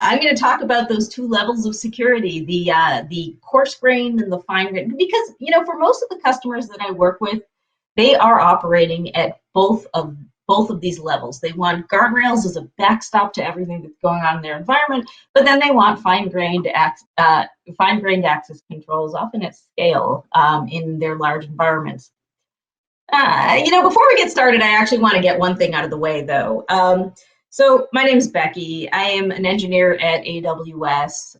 I'm going to talk about those two levels of security, the coarse-grained and the fine-grained, because for most of the customers that I work with, they are operating at both of these levels. They want guardrails as a backstop to everything that's going on in their environment, but then they want fine-grained access controls, often at scale, in their large environments. Before we get started, I actually want to get one thing out of the way, though. So my name is Becky. I am an engineer at AWS.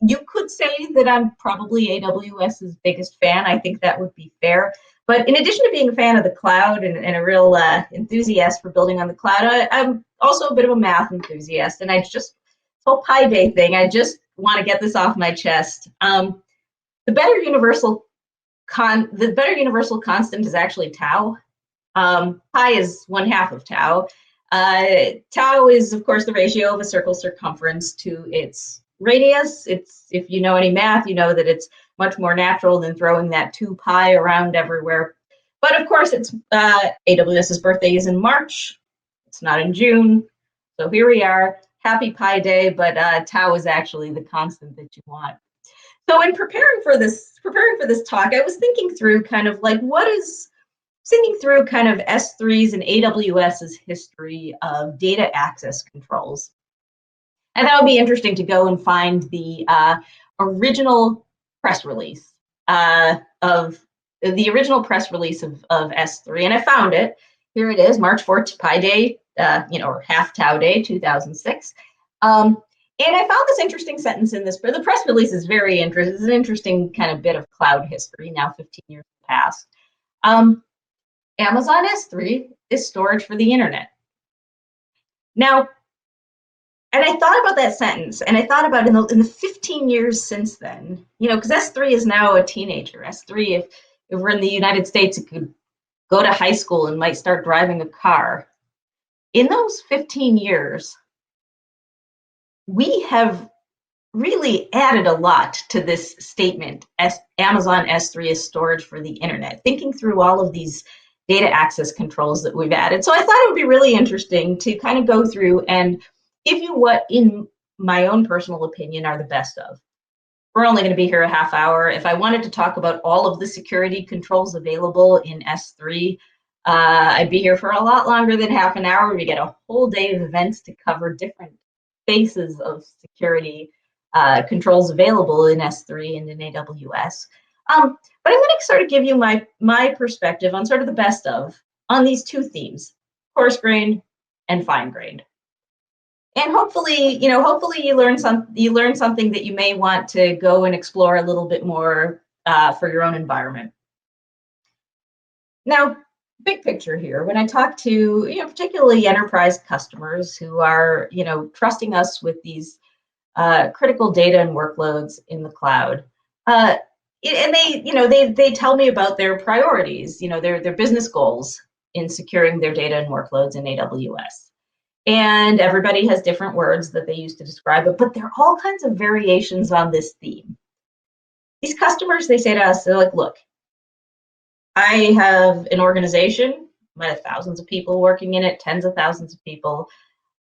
You could say that I'm probably AWS's biggest fan. I think that would be fair. But in addition to being a fan of the cloud and a real enthusiast for building on the cloud, I'm also a bit of a math enthusiast. And this whole Pi Day thing, I just want to get this off my chest. The better universal constant is actually tau. Pi is 1/2 of tau. Tau is, of course, the ratio of a circle's circumference to its radius. If you know any math, you know that it's much more natural than throwing that 2 pi around everywhere. But of course, it's AWS's birthday is in March. It's not in June. So here we are. Happy Pi Day, but tau is actually the constant that you want. So in preparing for this talk, I was thinking through kind of like kind of S3's and AWS's history of data access controls. And that would be interesting to go and find the original press release of S3, and I found it. Here it is, March 4th, Pi Day, or half Tau Day, 2006. And I found this interesting sentence in this. The press release is very interesting. It's an interesting kind of bit of cloud history. Now 15 years past. Amazon S3 is storage for the internet. Now, and I thought about that sentence, and I thought about in the 15 years since then, because S3 is now a teenager. S3, if we're in the United States, it could go to high school and might start driving a car. In those 15 years, we have really added a lot to this statement, Amazon S3 is storage for the internet, thinking through all of these data access controls that we've added. So I thought it would be really interesting to kind of go through and give you what, in my own personal opinion, are the best of. We're only going to be here a half hour. If I wanted to talk about all of the security controls available in S3, I'd be here for a lot longer than half an hour. We get a whole day of events to cover different phases of security controls available in S3 and in AWS. But I'm going to sort of give you my perspective on sort of the best of on these two themes, coarse-grained and fine-grained. And hopefully you learn something that you may want to go and explore a little bit more for your own environment. Now, big picture here, when I talk to particularly enterprise customers who are trusting us with these critical data and workloads in the cloud, and they tell me about their priorities, their business goals in securing their data and workloads in AWS. And everybody has different words that they use to describe it, but there are all kinds of variations on this theme. These customers, they say to us, they're like, look, I have an organization, I might have thousands of people working in it, tens of thousands of people.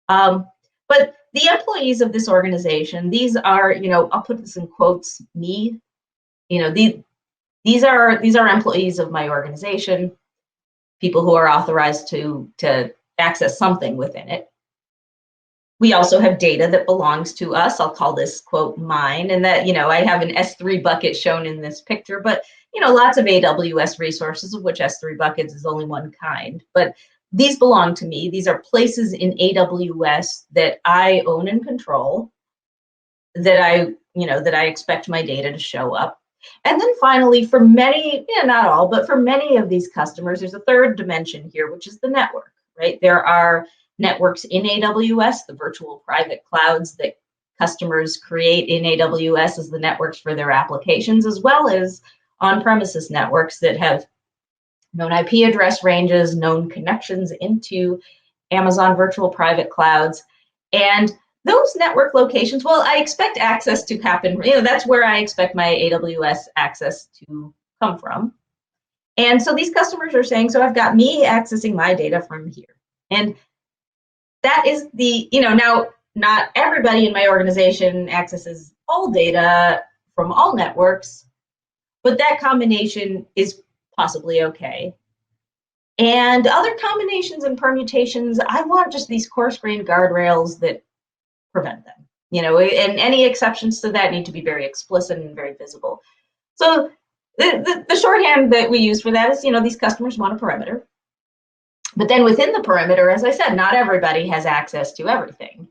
But the employees of this organization, these are, I'll put this in quotes, me. These are employees of my organization, people who are authorized to access something within it. We also have data that belongs to us. I'll call this quote mine, and that I have an S3 bucket shown in this picture, but lots of AWS resources, of which S3 buckets is only one kind. But these belong to me. These are places in AWS that I own and control, that I expect my data to show up. And then finally, for many, not all, but for many of these customers, there's a third dimension here, which is the network, right? There are networks in AWS, the virtual private clouds that customers create in AWS as the networks for their applications, as well as on-premises networks that have known IP address ranges, known connections into Amazon virtual private clouds. And those network locations, well, I expect access to happen. That's where I expect my AWS access to come from. And so these customers are saying, so I've got me accessing my data from here. And that is the, not everybody in my organization accesses all data from all networks, but that combination is possibly okay. And other combinations and permutations, I want just these coarse-grained guardrails that prevent them. And any exceptions to that need to be very explicit and very visible. So the shorthand that we use for that is, these customers want a perimeter. But then within the perimeter, as I said, not everybody has access to everything.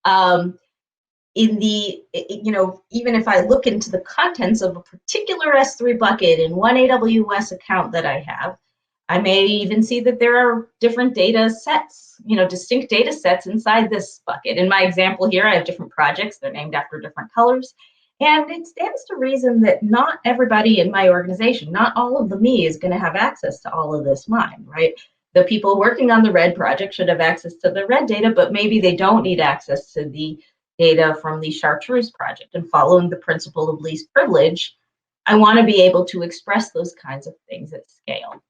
Even if I look into the contents of a particular S3 bucket in one AWS account that I have, I may even see that there are different data sets, distinct data sets inside this bucket. In my example here, I have different projects. They're named after different colors. And it stands to reason that not everybody in my organization, not all of the me is going to have access to all of this mine, right? The people working on the red project should have access to the red data, but maybe they don't need access to the data from the chartreuse project. And following the principle of least privilege, I want to be able to express those kinds of things at scale.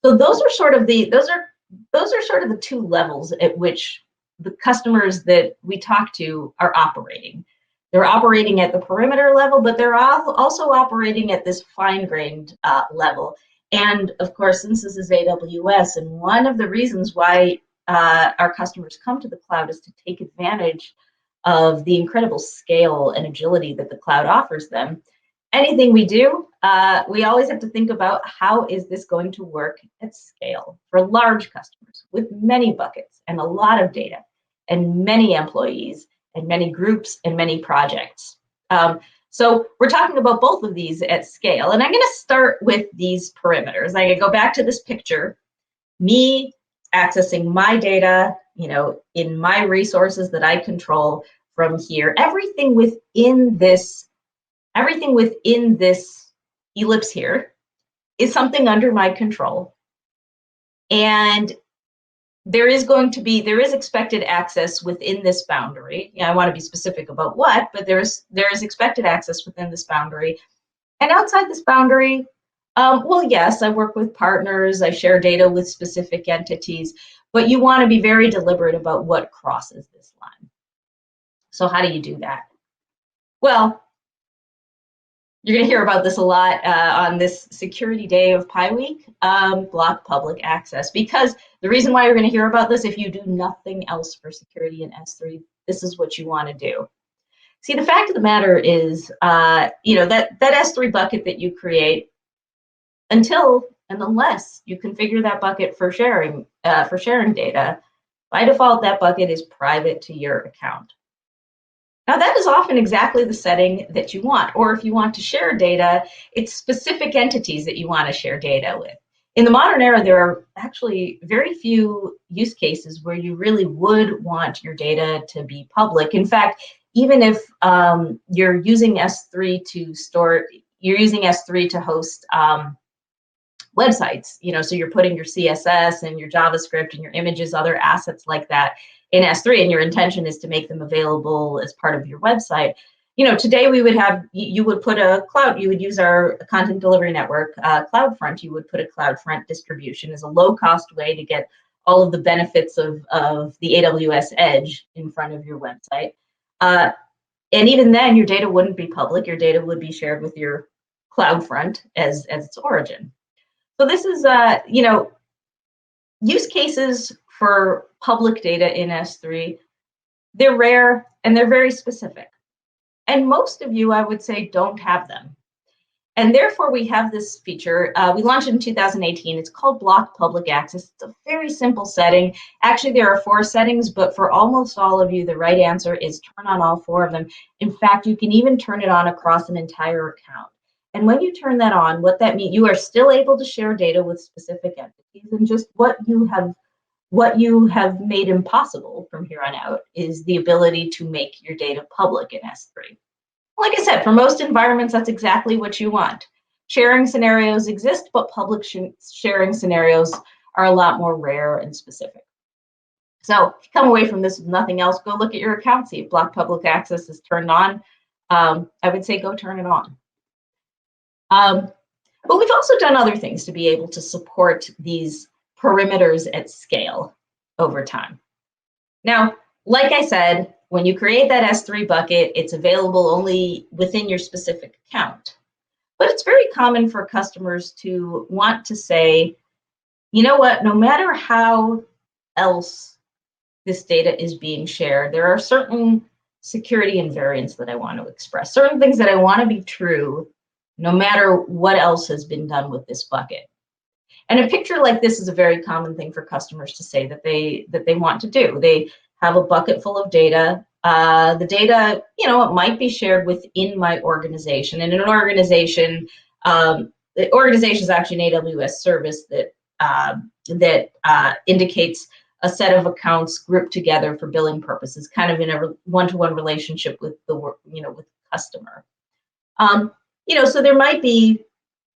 So those are sort of the two levels at which the customers that we talk to are operating. They're operating at the perimeter level, but they're also operating at this fine-grained level. And of course, since this is AWS, and one of the reasons why our customers come to the cloud is to take advantage of the incredible scale and agility that the cloud offers them. Anything we do, we always have to think about how is this going to work at scale for large customers with many buckets and a lot of data and many employees and many groups and many projects. So we're talking about both of these at scale. And I'm going to start with these perimeters. I'm going to go back to this picture, me accessing my data, in my resources that I control from here. Everything within this ellipse here is something under my control. And there is expected access within this boundary. I want to be specific about what, but there is expected access within this boundary. And outside this boundary, well, yes, I work with partners, I share data with specific entities, but you want to be very deliberate about what crosses this line. So how do you do that? Well, you're going to hear about this a lot on this security day of Pi Week, block public access. Because the reason why you're going to hear about this, if you do nothing else for security in S3, this is what you want to do. See, the fact of the matter is, that S3 bucket that you create, until and unless you configure that bucket for sharing data, by default, that bucket is private to your account. Now, that is often exactly the setting that you want. Or if you want to share data, it's specific entities that you want to share data with. In the modern era, there are actually very few use cases where you really would want your data to be public. In fact, even if you're using S3 to host websites, so you're putting your CSS and your JavaScript and your images, other assets like that in S3, and your intention is to make them available as part of your website. Today you would use our content delivery network, CloudFront. You would put a CloudFront distribution as a low-cost way to get all of the benefits of the AWS Edge in front of your website. And even then, your data wouldn't be public. Your data would be shared with your CloudFront as its origin. So this is, use cases for public data in S3. They're rare and they're very specific. And most of you, I would say, don't have them. And therefore, we have this feature. We launched it in 2018. It's called Block Public Access. It's a very simple setting. Actually, there are 4 settings, but for almost all of you, the right answer is turn on all 4 of them. In fact, you can even turn it on across an entire account. And when you turn that on, what that means, you are still able to share data with specific entities, and just what you have made impossible from here on out is the ability to make your data public in S3. Like I said, for most environments, that's exactly what you want. Sharing scenarios exist, but public sharing scenarios are a lot more rare and specific. So if you come away from this with nothing else, go look at your account, see if block public access is turned on. I would say go turn it on. But we've also done other things to be able to support these perimeters at scale over time. Now, like I said, when you create that S3 bucket, it's available only within your specific account. But it's very common for customers to want to say, you know what, no matter how else this data is being shared, there are certain security invariants that I want to express, certain things that I want to be true, no matter what else has been done with this bucket. And a picture like this is a very common thing for customers to say that they want to do. They have a bucket full of data. The data, it might be shared within my organization. And in an organization, the organization is actually an AWS service that indicates a set of accounts grouped together for billing purposes, kind of in a one-to-one relationship with the with the customer. So there might be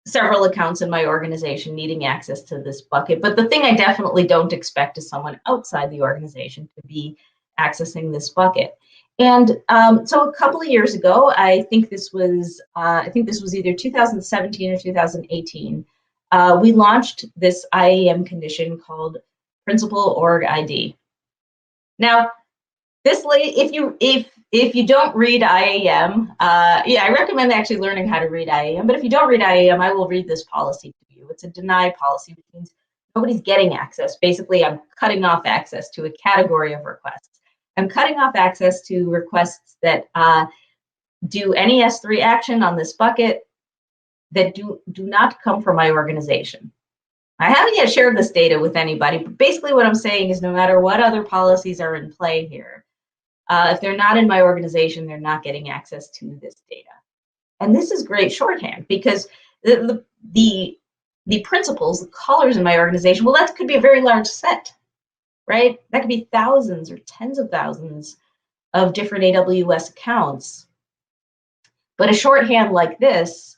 several accounts in my organization needing access to this bucket, but the thing I definitely don't expect is someone outside the organization to be accessing this bucket. And so a couple of years ago, I think this was either 2017 or 2018, we launched this IAM condition called Principal Org ID. Now, if you don't read IAM, I recommend actually learning how to read IAM. But if you don't read IAM, I will read this policy to you. It's a deny policy, which means nobody's getting access. Basically, I'm cutting off access to a category of requests. I'm cutting off access to requests that do any S3 action on this bucket that do not come from my organization. I haven't yet shared this data with anybody, but basically what I'm saying is no matter what other policies are in play here, if they're not in my organization, they're not getting access to this data. And this is great shorthand because the principals, the colors in my organization, well, that could be a very large set, right? That could be thousands or tens of thousands of different AWS accounts. But a shorthand like this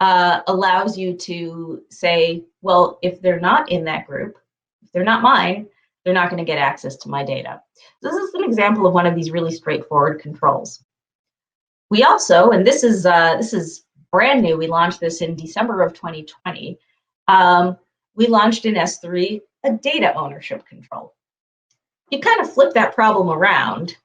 allows you to say, well, if they're not in that group, if they're not mine, they're not going to get access to my data. So this is an example of one of these really straightforward controls. We also, and this is brand new, we launched this in December of 2020, we launched in S3 a data ownership control. You kind of flip that problem around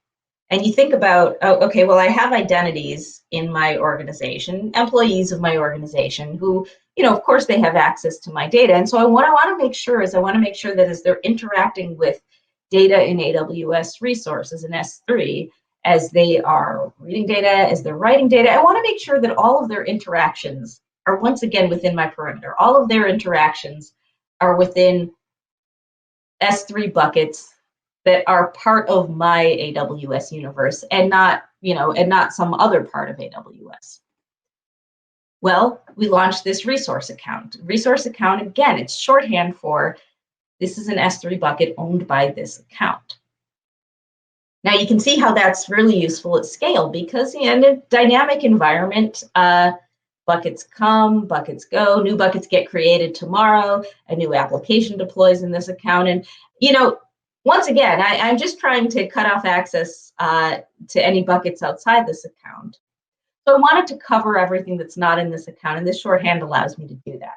and you think about, oh, okay, well, I have identities in my organization, employees of my organization who, of course, they have access to my data. And so what I want to make sure is that as they're interacting with data in AWS resources in S3, as they are reading data, as they're writing data, I want to make sure that all of their interactions are once again within my perimeter. All of their interactions are within S3 buckets that are part of my AWS universe and not some other part of AWS. Well, we launched this resource account. Resource account, again, it's shorthand for this is an S3 bucket owned by this account. Now you can see how that's really useful at scale because in a dynamic environment, buckets come, buckets go, new buckets get created tomorrow, a new application deploys in this account. And, once again, I'm just trying to cut off access to any buckets outside this account. So I wanted to cover everything that's not in this account, and this shorthand allows me to do that.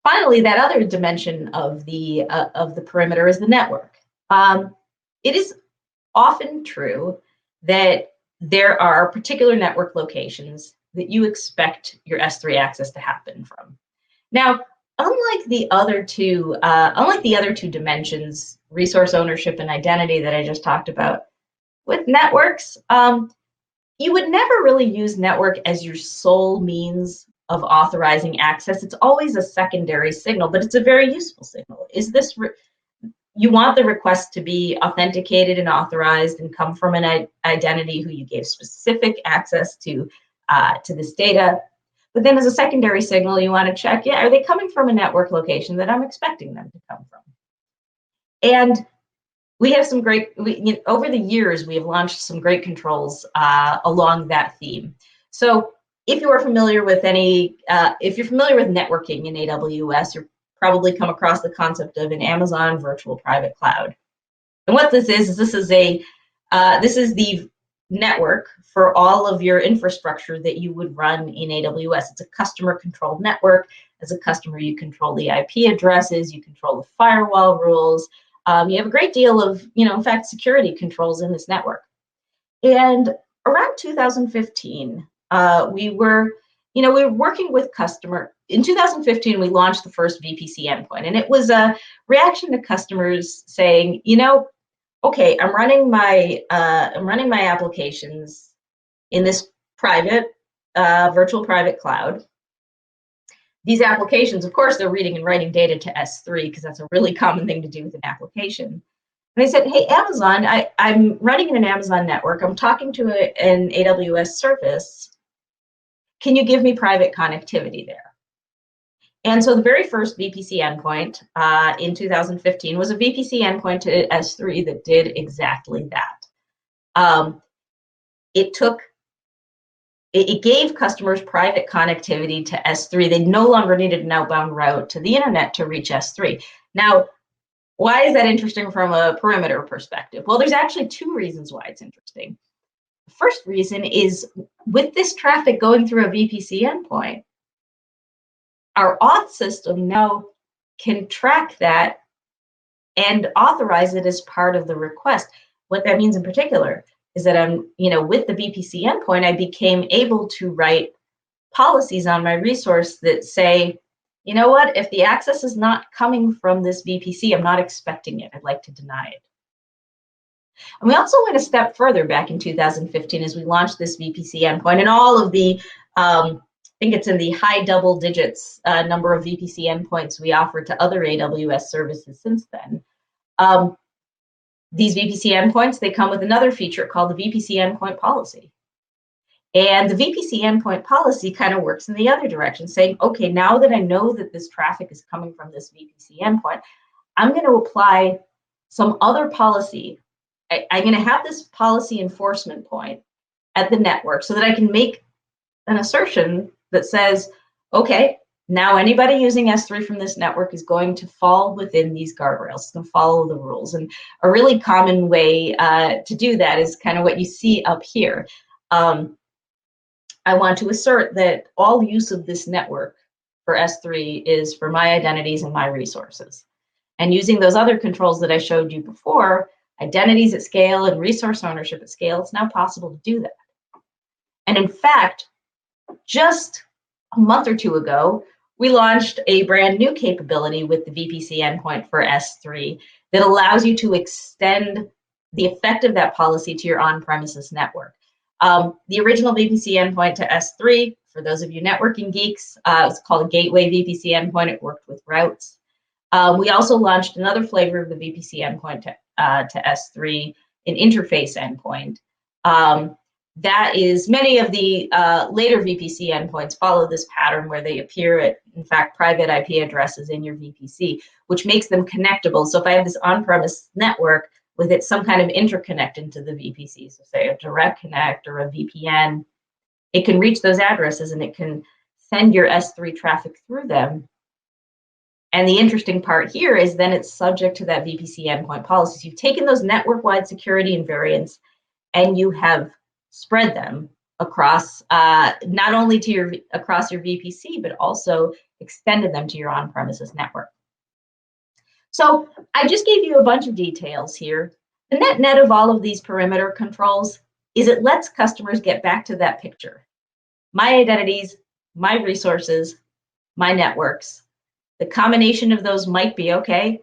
Finally, that other dimension of the perimeter is the network. It is often true that there are particular network locations that you expect your S3 access to happen from. Now, unlike the other two dimensions, resource ownership and identity that I just talked about, with networks, you would never really use network as your sole means of authorizing access. It's always a secondary signal, but it's a very useful signal. You want the request to be authenticated and authorized and come from an identity who you gave specific access to this data. But then as a secondary signal, you want to check, are they coming from a network location that I'm expecting them to come from? And we have some great, over the years, we have launched some great controls along that theme. So if you are familiar with if you're familiar with networking in AWS, you're probably come across the concept of an Amazon virtual private cloud. And what this is this is the network for all of your infrastructure that you would run in AWS. It's a customer-controlled network. As a customer, you control the IP addresses, you control the firewall rules, You have a great deal of, in fact, security controls in this network. And around 2015, we were working with customer. In 2015, we launched the first VPC endpoint, and it was a reaction to customers saying, okay, I'm running my applications in this private, virtual private cloud. These applications, of course, they're reading and writing data to S3 because that's a really common thing to do with an application. And I said, hey, Amazon, I'm running in an Amazon network. I'm talking to an AWS service. Can you give me private connectivity there? And so the very first VPC endpoint in 2015 was a VPC endpoint to S3 that did exactly that. It gave customers private connectivity to S3. They no longer needed an outbound route to the internet to reach S3. Now, why is that interesting from a perimeter perspective? Well, there's actually two reasons why it's interesting. The first reason is with this traffic going through a VPC endpoint, our auth system now can track that and authorize it as part of the request. What that means in particular is that with the VPC endpoint, I became able to write policies on my resource that say, you know what, if the access is not coming from this VPC, I'm not expecting it. I'd like to deny it. And we also went a step further back in 2015 as we launched this VPC endpoint, and all of the, I think it's in the high double digits number of VPC endpoints we offered to other AWS services since then. These VPC endpoints, they come with another feature called the VPC Endpoint Policy. And the VPC Endpoint Policy kind of works in the other direction, saying, okay, now that I know that this traffic is coming from this VPC endpoint, I'm going to apply some other policy. I'm going to have this policy enforcement point at the network so that I can make an assertion that says, okay, now anybody using S3 from this network is going to fall within these guardrails, it's going to follow the rules. And a really common way to do that is kind of what you see up here. I want to assert that all use of this network for S3 is for my identities and my resources. And using those other controls that I showed you before, identities at scale and resource ownership at scale, it's now possible to do that. And in fact, just a month or two ago, we launched a brand new capability with the VPC endpoint for S3 that allows you to extend the effect of that policy to your on-premises network. The original VPC endpoint to S3, for those of you networking geeks, it's called a gateway VPC endpoint. It worked with routes. We also launched another flavor of the VPC endpoint to S3, an interface endpoint. That is, many of the later VPC endpoints follow this pattern where they appear at, in fact, private IP addresses in your VPC, which makes them connectable. So if I have this on-premise network with it some kind of interconnect into the VPC, so say a direct connect or a VPN, it can reach those addresses and it can send your S3 traffic through them. And the interesting part here is then it's subject to that VPC endpoint policy. So you've taken those network-wide security invariants and you have spread them across not only to across your VPC, but also extended them to your on-premises network. So I just gave you a bunch of details here. The net of all of these perimeter controls is it lets customers get back to that picture. My identities, my resources, my networks. The combination of those might be okay,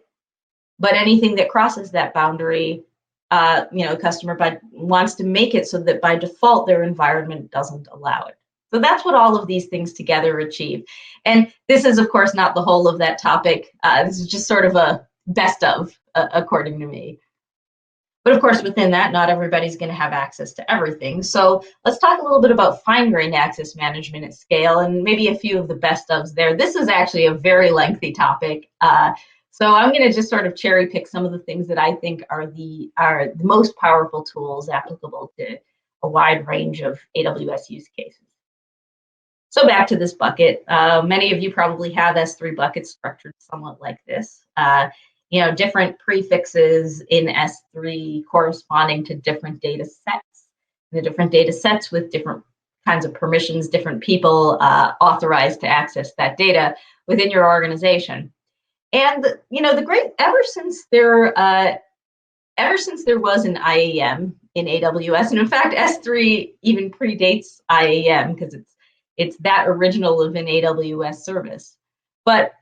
but anything that crosses that boundary, a customer wants to make it so that by default their environment doesn't allow it. So that's what all of these things together achieve. And this is, of course, not the whole of that topic. This is just sort of a best of, according to me. But of course, within that, not everybody's going to have access to everything. So let's talk a little bit about fine-grained access management at scale and maybe a few of the best ofs there. This is actually a very lengthy topic. So I'm going to just sort of cherry pick some of the things that I think are the most powerful tools applicable to a wide range of AWS use cases. So back to this bucket. Many of you probably have S3 buckets structured somewhat like this. Different prefixes in S3 corresponding to different data sets. The different data sets with different kinds of permissions, different people authorized to access that data within your organization. And ever since there was an IAM in AWS, and in fact, S3 even predates IAM because it's that original of an AWS service. But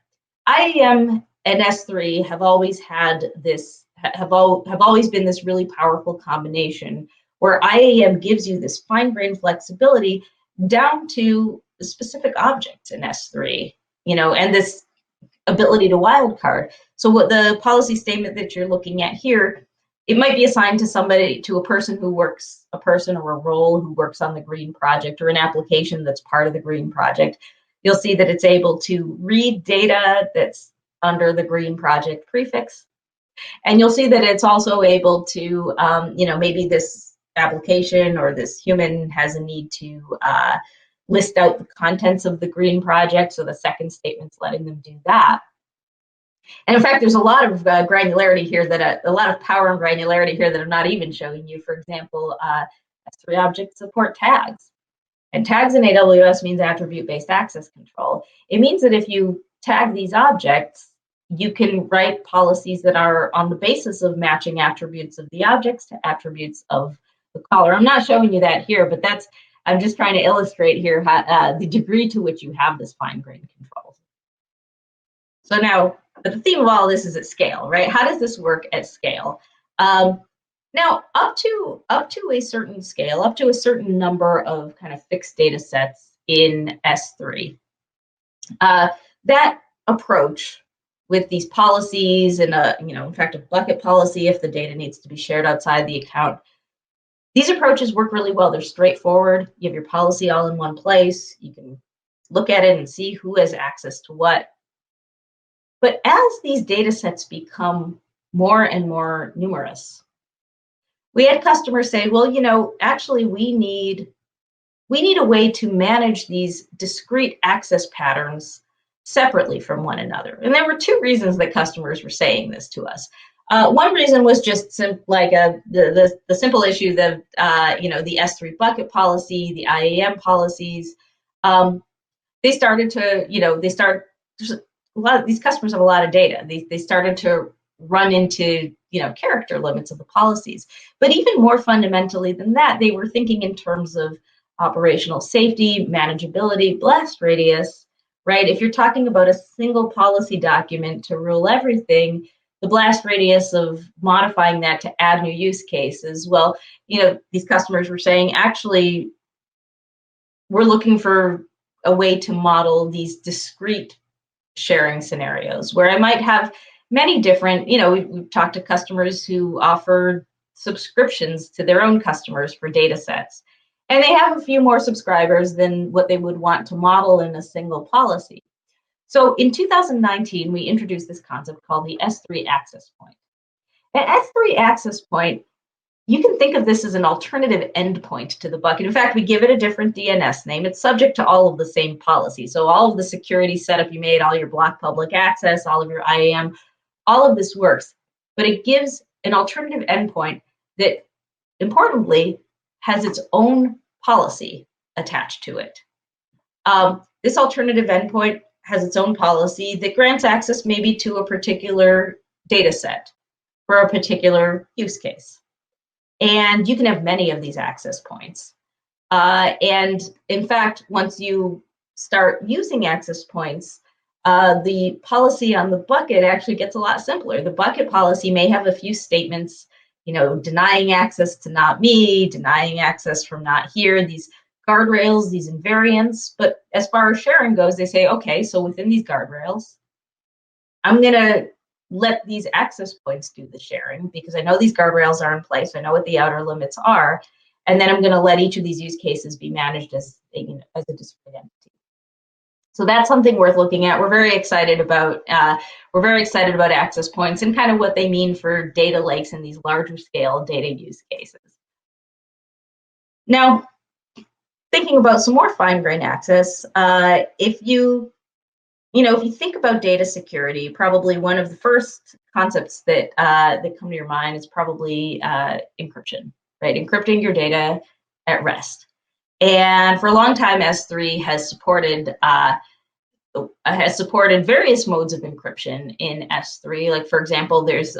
IAM and S3 have always been this really powerful combination where IAM gives you this fine-grained flexibility down to specific objects in S3, and this ability to wildcard. So what the policy statement that you're looking at here, it might be assigned to a person or a role who works on the green project or an application that's part of the green project. You'll see that it's able to read data that's under the green project prefix. And you'll see that it's also able to, maybe this application or this human has a need to list out the contents of the green project. So the second statement's letting them do that. And in fact, there's a lot of granularity here a lot of power and granularity here that I'm not even showing you. For example, S3 objects support tags. And tags in AWS means attribute-based access control. It means that if you tag these objects, you can write policies that are on the basis of matching attributes of the objects to attributes of the caller. I'm not showing you that here, but I'm just trying to illustrate here the degree to which you have this fine-grained control. So now, but the theme of all this is at scale, right? How does this work at scale? Now, up to a certain scale, up to a certain number of kind of fixed data sets in S3, that approach with these policies and in fact, a bucket policy if the data needs to be shared outside the account, these approaches work really well. They're straightforward. You have your policy all in one place. You can look at it and see who has access to what. But as these data sets become more and more numerous, we had customers say, well, actually we need a way to manage these discrete access patterns separately from one another. And there were two reasons that customers were saying this to us. One reason was just the simple issue that the S3 bucket policy, the IAM policies, they started to, a lot of these customers have a lot of data. They started to run into character limits of the policies. But even more fundamentally than that, they were thinking in terms of operational safety, manageability, blast radius, right? If you're talking about a single policy document to rule everything, the blast radius of modifying that to add new use cases, well, these customers were saying, actually, we're looking for a way to model these discrete sharing scenarios where I might have many different, we've talked to customers who offer subscriptions to their own customers for data sets. And they have a few more subscribers than what they would want to model in a single policy. So in 2019, we introduced this concept called the S3 access point. An S3 access point, you can think of this as an alternative endpoint to the bucket. In fact, we give it a different DNS name. It's subject to all of the same policies. So all of the security setup you made, all your block public access, all of your IAM, all of this works. But it gives an alternative endpoint that, importantly, has its own policy attached to it. This alternative endpoint has its own policy that grants access maybe to a particular data set for a particular use case. And you can have many of these access points. And in fact, once you start using access points, the policy on the bucket actually gets a lot simpler. The bucket policy may have a few statements, denying access to not me, denying access from not here, these guardrails, these invariants. But as far as sharing goes, they say, okay, so within these guardrails, I'm going to let these access points do the sharing because I know these guardrails are in place. I know what the outer limits are. And then I'm going to let each of these use cases be managed as a discrete entity. So that's something worth looking at. We're very excited about access points and kind of what they mean for data lakes and these larger scale data use cases. Now, thinking about some more fine-grained access, if you think about data security, probably one of the first concepts that come to your mind is probably encryption, right? Encrypting your data at rest. And for a long time, S3 has supported has supported various modes of encryption in S3. Like, for example, there's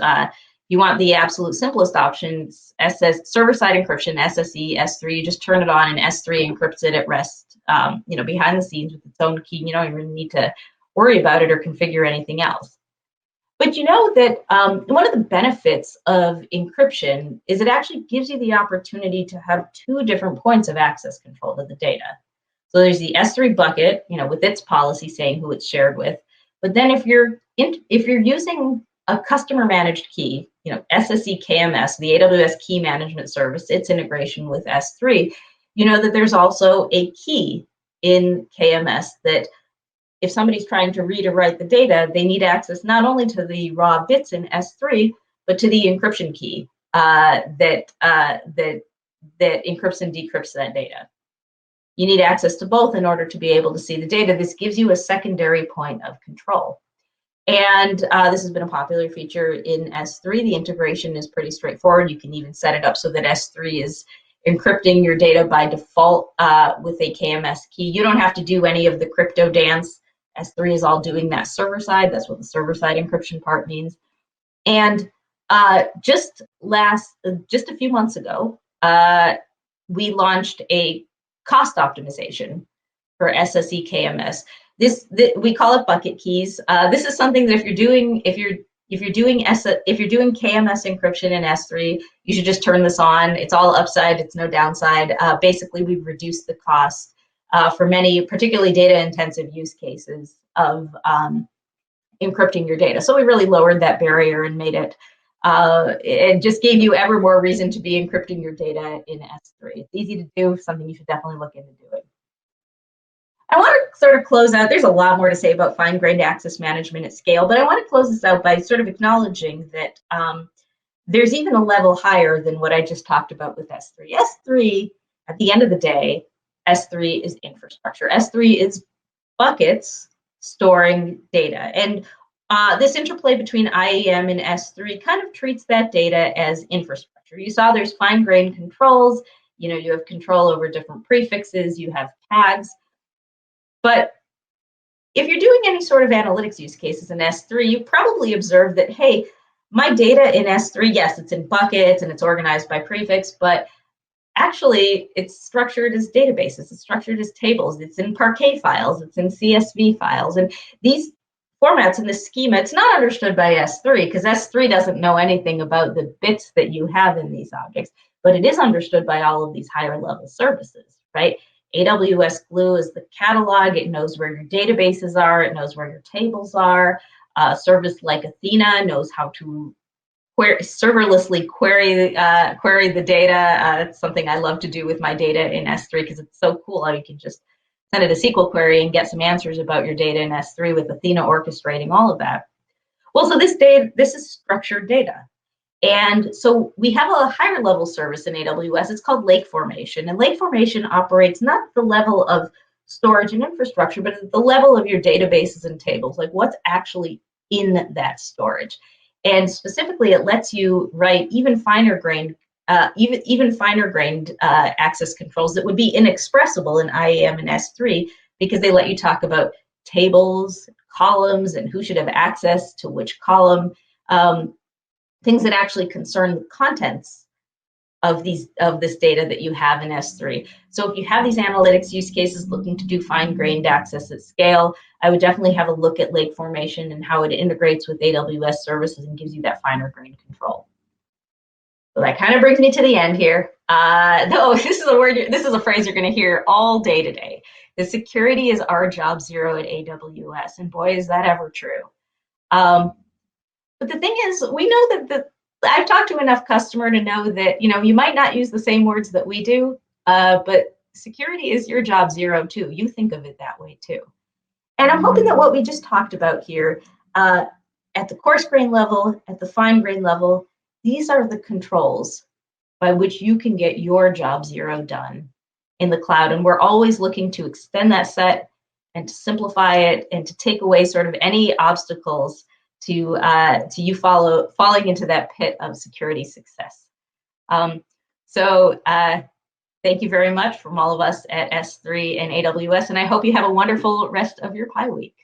you want the absolute simplest options, server-side encryption, SSE, S3. You just turn it on, and S3 encrypts it at rest, behind the scenes with its own key. You don't even need to worry about it or configure anything else. But you know that one of the benefits of encryption is it actually gives you the opportunity to have two different points of access control to the data. So there's the S3 bucket, with its policy saying who it's shared with. But then if you're using a customer managed key, SSE KMS, the AWS Key Management Service, its integration with S3, you know that there's also a key in KMS that if somebody's trying to read or write the data, they need access not only to the raw bits in S3, but to the encryption key that encrypts and decrypts that data. You need access to both in order to be able to see the data. This gives you a secondary point of control. And this has been a popular feature in S3. The integration is pretty straightforward. You can even set it up so that S3 is encrypting your data by default with a KMS key. You don't have to do any of the crypto dance. S3 is all doing that server side. That's what the server side encryption part means. And just a few months ago, we launched a cost optimization for SSE KMS. We call it bucket keys. This is something that if you're doing KMS encryption in S3, you should just turn this on. It's all upside, it's no downside. Basically, we've reduced the cost for many, particularly data-intensive use cases of encrypting your data. So we really lowered that barrier and made it. It just gave you ever more reason to be encrypting your data in S3. It's easy to do, something you should definitely look into doing. I want to sort of close out. There's a lot more to say about fine-grained access management at scale, but I want to close this out by sort of acknowledging that there's even a level higher than what I just talked about with S3. S3, at the end of the day, S3 is infrastructure. S3 is buckets storing data. And this interplay between IAM and S3 kind of treats that data as infrastructure. You saw there's fine-grained controls. You have control over different prefixes. You have tags. But if you're doing any sort of analytics use cases in S3, you probably observe that, hey, my data in S3, yes, it's in buckets and it's organized by prefix, but actually it's structured as databases, it's structured as tables, it's in Parquet files, it's in CSV files. And these formats in this schema, it's not understood by S3 because S3 doesn't know anything about the bits that you have in these objects, but it is understood by all of these higher level services, right? AWS Glue is the catalog. It knows where your databases are. It knows where your tables are. Service like Athena knows how to serverlessly query the data. That's something I love to do with my data in S3 because it's so cool how you can just send it a SQL query and get some answers about your data in S3 with Athena orchestrating all of that. Well, so this is structured data. And so we have a higher level service in AWS. It's called Lake Formation. And Lake Formation operates not at the level of storage and infrastructure, but at the level of your databases and tables, like what's actually in that storage. And specifically, it lets you write even finer grained access controls that would be inexpressible in IAM and S3 because they let you talk about tables, columns, and who should have access to which column. Things that actually concern the contents of this data that you have in S3. So if you have these analytics use cases looking to do fine-grained access at scale, I would definitely have a look at Lake Formation and how it integrates with AWS services and gives you that finer-grained control. So that kind of brings me to the end here. This is a phrase you're going to hear all day today. The security is our job zero at AWS, and boy, is that ever true. But the thing is, we know that I've talked to enough customer to know that, you might not use the same words that we do, but security is your job zero too. You think of it that way too. And I'm hoping that what we just talked about here at the coarse grain level, at the fine grain level, these are the controls by which you can get your job zero done in the cloud. And we're always looking to extend that set and to simplify it and to take away sort of any obstacles to you falling into that pit of security success. So thank you very much from all of us at S3 and AWS, and I hope you have a wonderful rest of your Pi week.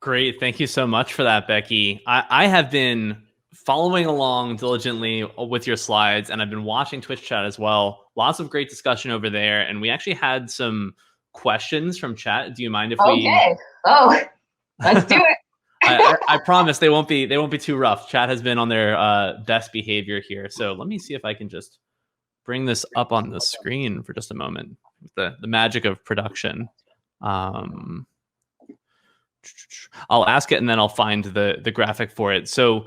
Great. Thank you so much for that, Becky. I have been following along diligently with your slides, and I've been watching Twitch chat as well. Lots of great discussion over there. And we actually had some questions from chat. Do you mind if we... Okay. Oh, let's do it. I promise they won't be too rough. Chat has been on their best behavior here. So let me see if I can just bring this up on the screen for just a moment. The magic of production. I'll ask it and then I'll find the graphic for it. So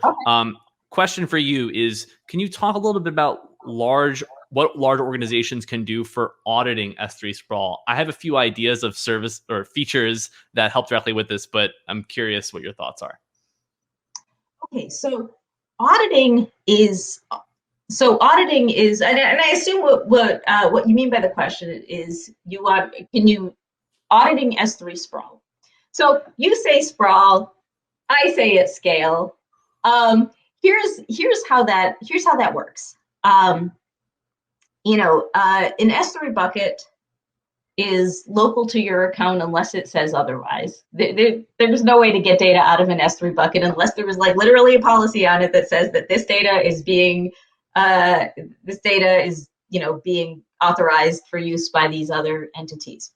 question for you is, can you talk a little bit about what large organizations can do for auditing S3 sprawl? I have a few ideas of service or features that help directly with this, but I'm curious what your thoughts are. Okay, so auditing is, and I assume what you mean by the question is auditing S3 sprawl. So you say sprawl, I say at scale. Here's how that works. An S3 bucket is local to your account unless it says otherwise. There's no way to get data out of an S3 bucket unless there was like literally a policy on it that says that this data is being being authorized for use by these other entities.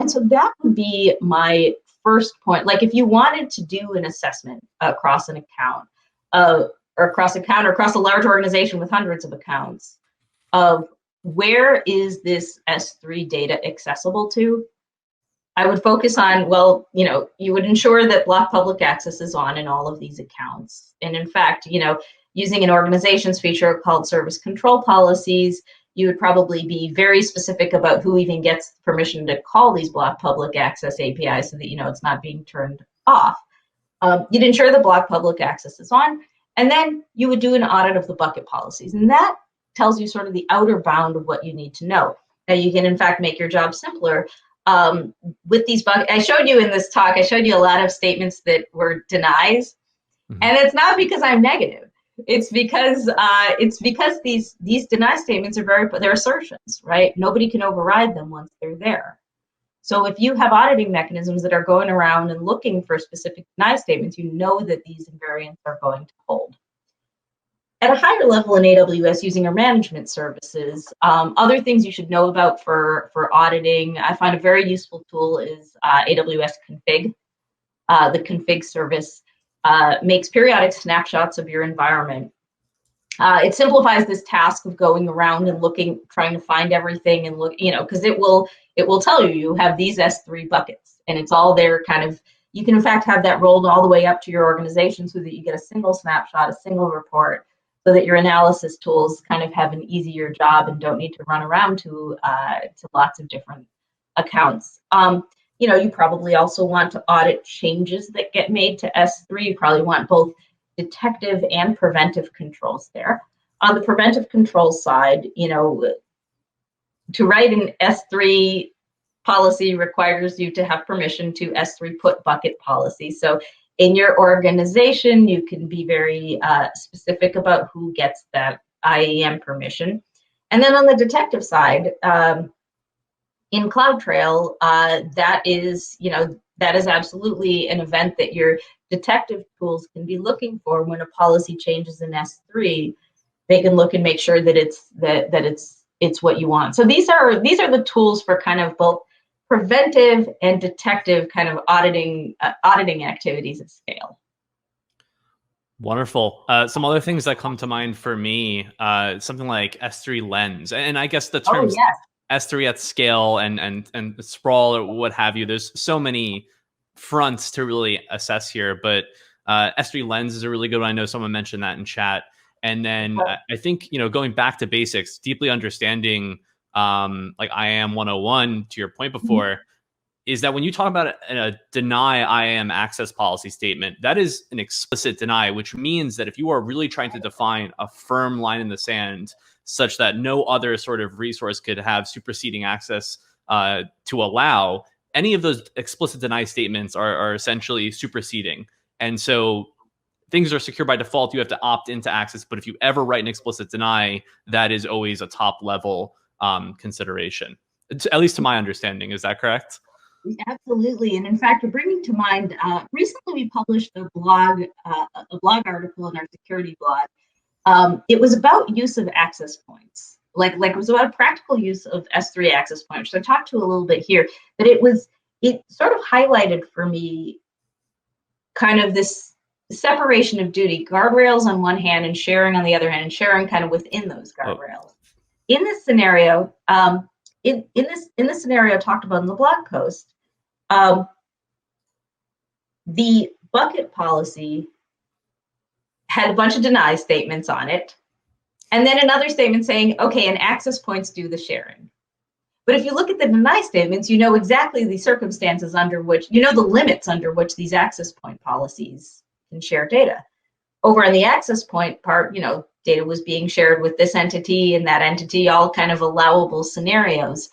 And so that would be my first point. Like if you wanted to do an assessment across an account, or across a large organization with hundreds of accounts, of where is this S3 data accessible to, I would focus on, you would ensure that block public access is on in all of these accounts. And in fact, using an organization's feature called service control policies, you would probably be very specific about who even gets permission to call these block public access APIs so that it's not being turned off. You'd ensure the block public access is on, and then you would do an audit of the bucket policies. And that tells you sort of the outer bound of what you need to know. Now you can in fact make your job simpler with these buckets. I showed you in this talk, I showed you a lot of statements that were denies. Mm-hmm. And it's not because I'm negative. It's because these deny statements they're assertions, right? Nobody can override them once they're there. So if you have auditing mechanisms that are going around and looking for specific deny statements, you know that these invariants are going to hold. At a higher level in AWS, using our management services, other things you should know about for auditing, I find a very useful tool is AWS Config. The config service makes periodic snapshots of your environment. It simplifies this task of going around and trying to find everything and look, because it will tell you have these S3 buckets, and it's all there kind of. You can in fact have that rolled all the way up to your organization so that you get a single snapshot, a single report, so that your analysis tools kind of have an easier job and don't need to run around to lots of different accounts. You probably also want to audit changes that get made to S3. You probably want both detective and preventive controls there. On the preventive control side, to write an S3 policy requires you to have permission to S3 put bucket policy. So in your organization, you can be very specific about who gets that IAM permission. And then on the detective side, in CloudTrail, that is absolutely an event that your detective tools can be looking for when a policy changes in S3. They can look and make sure that it's what you want. So these are the tools for kind of both preventive and detective kind of auditing activities at scale. Wonderful. Some other things that come to mind for me, something like S3 Lens, and I guess the terms S3 at scale and sprawl or what have you. There's so many fronts to really assess here, but S3 Lens is a really good one. I know someone mentioned that in chat. And then I think, going back to basics, deeply understanding like IAM 101, to your point before, is that when you talk about a deny IAM access policy statement, that is an explicit deny, which means that if you are really trying to define a firm line in the sand such that no other sort of resource could have superseding access to allow, any of those explicit deny statements are essentially superseding. And so things are secure by default. You have to opt into access. But if you ever write an explicit deny, that is always a top level consideration, at least to my understanding. Is that correct? Absolutely. And in fact, bringing to mind, recently we published a blog article in our security blog. It was about use of access points. Like it was about a practical use of S3 access points, which I talked to a little bit here, but it sort of highlighted for me kind of this separation of duty, guardrails on one hand and sharing on the other hand, and sharing kind of within those guardrails. In this scenario, in this scenario talked about in the blog post, the bucket policy had a bunch of deny statements on it, and then another statement saying, okay, and access points do the sharing. But if you look at the deny statements, you know exactly the circumstances under which, you know the limits under which these access point policies can share data. Over on the access point part, you know, data was being shared with this entity and that entity, all kind of allowable scenarios.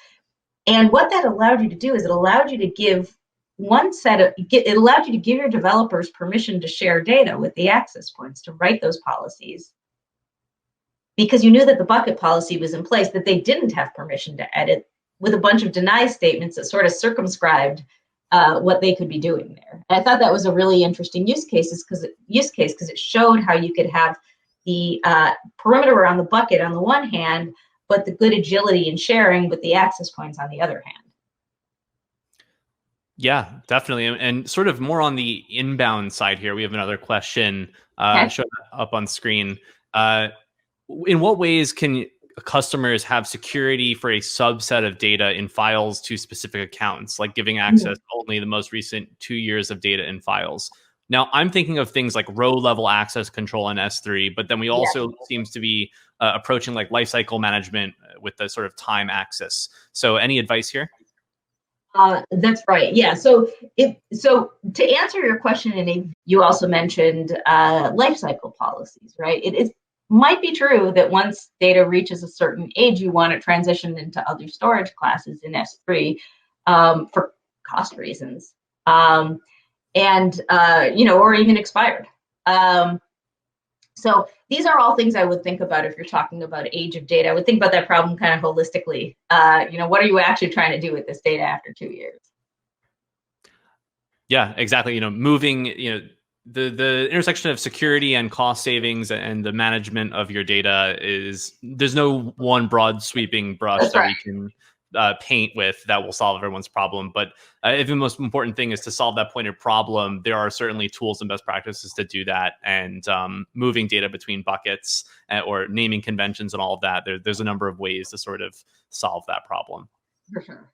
And what that allowed you to do is it allowed you to give it allowed you to give your developers permission to share data with the access points, to write those policies, because you knew that the bucket policy was in place, that they didn't have permission to edit, with a bunch of deny statements that sort of circumscribed what they could be doing there. And I thought that was a really interesting use case because it showed how you could have the perimeter around the bucket on the one hand, but the good agility in sharing with the access points on the other hand. Yeah, definitely. And sort of more on the inbound side here, we have another question showing up on screen. In what ways can customers have security for a subset of data in files to specific accounts, like giving access only the most recent 2 years of data in files? Now, I'm thinking of things like row-level access control in S3, but then we also seems to be approaching like lifecycle management with the sort of time access. So any advice here? That's right. Yeah. So to answer your question, you also mentioned lifecycle policies, right? It might be true that once data reaches a certain age, you want to transition into other storage classes in S3 for cost reasons, or even expired. So these are all things I would think about if you're talking about age of data. I would think about that problem kind of holistically. What are you actually trying to do with this data after 2 years? Yeah, exactly. Moving, the intersection of security and cost savings and the management of your data there's no one broad sweeping brush that we can paint with that will solve everyone's problem. But if the most important thing is to solve that pointed problem, there are certainly tools and best practices to do that. And moving data between buckets or naming conventions and all of that, there's a number of ways to sort of solve that problem. For sure.